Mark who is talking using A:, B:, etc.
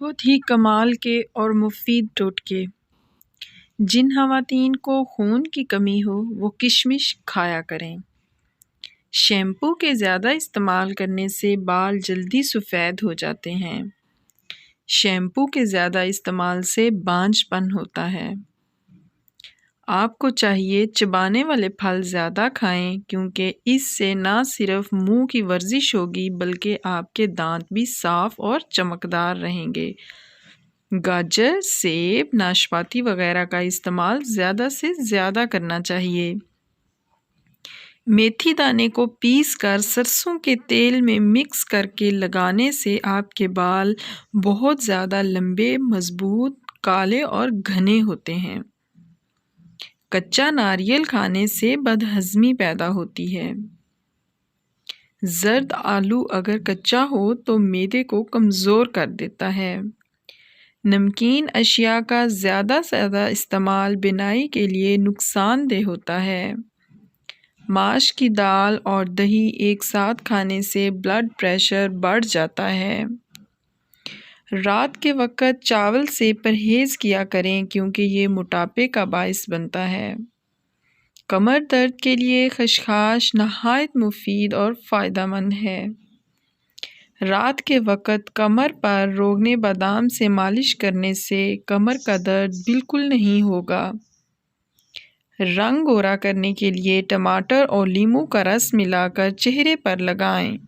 A: بہت ہی کمال کے اور مفید ٹوٹکے۔ جن خواتین کو خون کی کمی ہو وہ کشمش کھایا کریں۔ شیمپو کے زیادہ استعمال کرنے سے بال جلدی سفید ہو جاتے ہیں۔ شیمپو کے زیادہ استعمال سے بانجھ پن ہوتا ہے۔ آپ کو چاہیے چبانے والے پھل زیادہ کھائیں کیونکہ اس سے نہ صرف منہ کی ورزش ہوگی بلکہ آپ کے دانت بھی صاف اور چمکدار رہیں گے۔ گاجر، سیب، ناشپاتی وغیرہ کا استعمال زیادہ سے زیادہ کرنا چاہیے۔ میتھی دانے کو پیس کر سرسوں کے تیل میں مکس کر کے لگانے سے آپ کے بال بہت زیادہ لمبے، مضبوط، کالے اور گھنے ہوتے ہیں۔ کچا ناریل کھانے سے بدہضمی پیدا ہوتی ہے۔ زرد آلو اگر کچا ہو تو معدے کو کمزور کر دیتا ہے۔ نمکین اشیاء کا زیادہ سے زیادہ استعمال بینائی کے لیے نقصان دہ ہوتا ہے۔ ماش کی دال اور دہی ایک ساتھ کھانے سے بلڈ پریشر بڑھ جاتا ہے۔ رات کے وقت چاول سے پرہیز کیا کریں کیونکہ یہ موٹاپے کا باعث بنتا ہے۔ کمر درد کے لیے خشخاش نہایت مفید اور فائدہ مند ہے۔ رات کے وقت کمر پر روغن بادام سے مالش کرنے سے کمر کا درد بالکل نہیں ہوگا۔ رنگ گورا کرنے کے لیے ٹماٹر اور لیموں کا رس ملا کر چہرے پر لگائیں۔